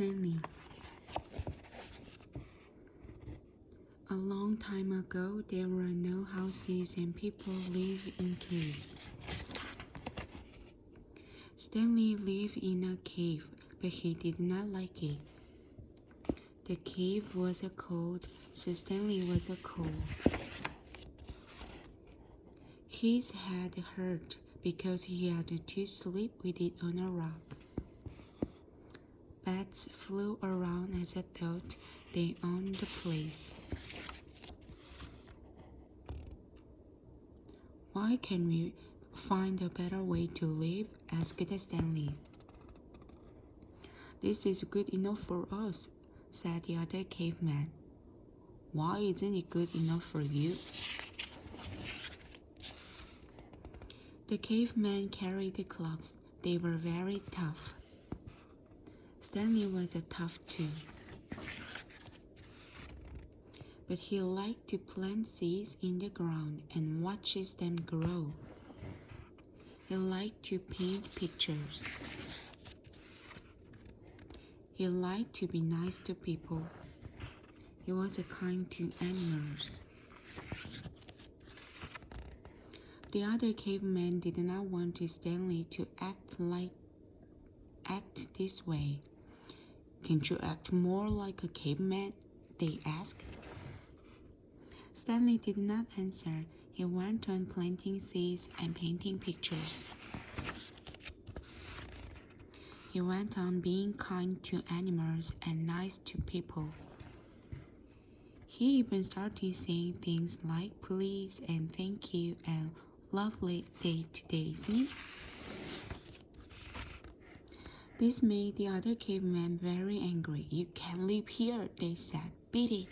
Stanley. A long time ago, there were no houses and people lived in caves. Stanley lived in a cave, but he did not like it. The cave was cold, so Stanley was cold. His head hurt because he had to sleep with it on a rock. Bats flew around as I thought they owned the place. Why can't we find a better way to live? Asked Stanley. This is good enough for us, said the other caveman. Why isn't it good enough for you? The caveman carried the clubs. They were very tough. Stanley was tough too. But he liked to plant seeds in the ground and watch them grow. He liked to paint pictures. He liked to be nice to people. He was kind to animals. The other cavemen did not want Stanley to act this way. Can't you act more like a caveman? They asked. Stanley did not answer. He went on planting seeds and painting pictures. He went on being kind to animals and nice to people. He even started saying things like please and thank you and lovely day today, isn't it? This made the other cavemen very angry. You can't live here, they said. Beat it.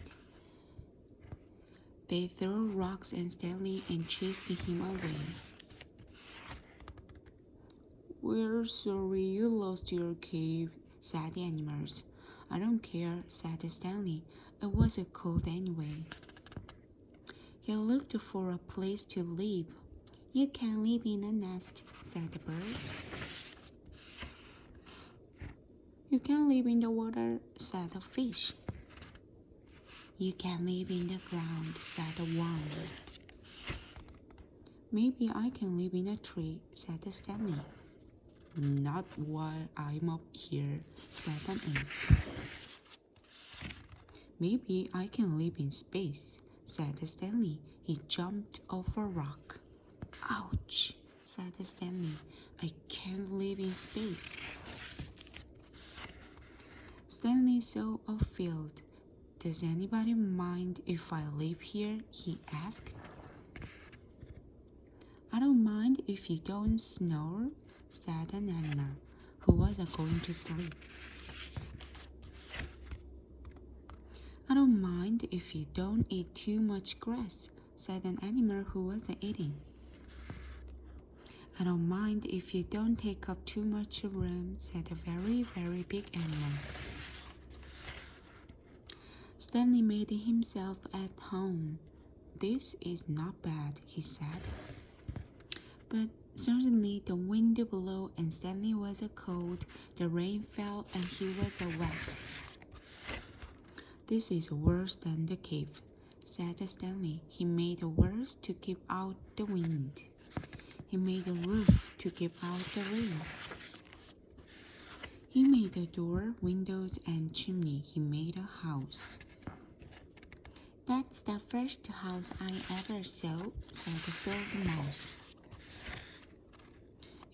They threw rocks at Stanley and chased him away. We're sorry you lost your cave, said the animals. I don't care, said Stanley. It was cold anyway. He looked for a place to live. You can live in a nest, said the birds. You can live in the water, said the fish. You can live in the ground, said the worm. Maybe I can live in a tree, said Stanley. Not while I'm up here, said an ant. Maybe I can live in space, said Stanley. He jumped off a rock. Ouch, said Stanley. I can't live in space. Stanley saw a field. Does anybody mind if I live here? He asked. I don't mind if you don't snore, said an animal who was going to sleep. I don't mind if you don't eat too much grass, said an animal who was eating. I don't mind if you don't take up too much room, said a very, very big animal. Stanley made himself at home. This is not bad, he said. But suddenly the wind blew and Stanley was cold, the rain fell and he was wet. This is worse than the cave, said Stanley. He made a worse to keep out the wind. He made a roof to keep out the rain. He made a door, windows, and chimney. He made a house. That's the first house I ever saw, said the field mouse.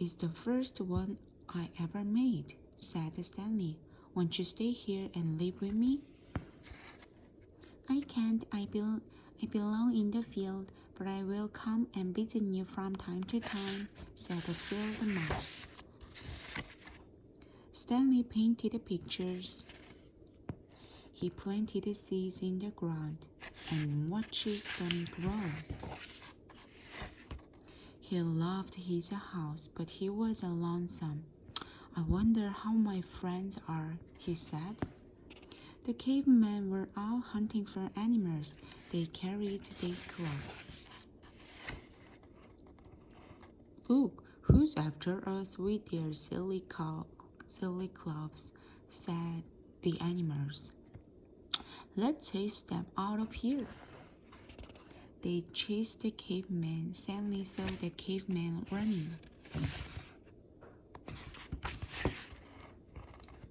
It's the first one I ever made, said Stanley. Won't you stay here and live with me? I can't. I belong in the field, but I will come and visit you from time to time, said the field mouse. Stanley painted pictures. He planted the seeds in the ground and watched them grow. He loved his house, but he was lonesome. I wonder how my friends are, he said. The cavemen were all hunting for animals. They carried their clubs. Look, who's after us with their silly clubs, said the animals. Let's chase them out of here. They chased the caveman. Stanley saw the caveman running.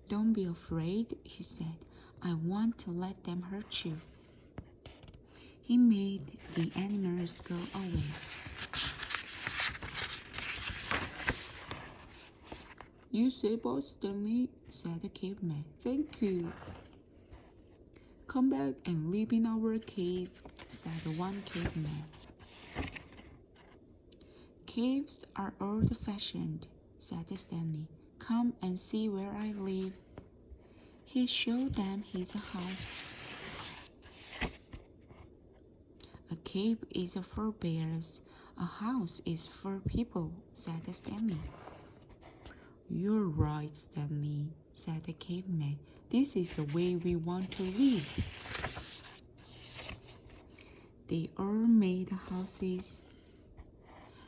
Don't be afraid, he said. I want to let them hurt you. He made the animals go away. You saved us, Stanley, said the caveman. Thank you. Come back and live in our cave, said one caveman. Caves are old-fashioned, said Stanley. Come and see where I live. He showed them his house. A cave is for bears. A house is for people, said Stanley. You're right, Stanley, said the caveman. This is the way we want to live. They all made houses.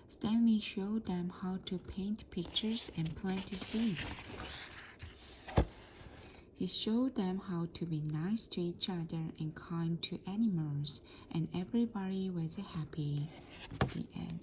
Stanley showed them how to paint pictures and plant seeds. He showed them how to be nice to each other and kind to animals, and everybody was happy. The end.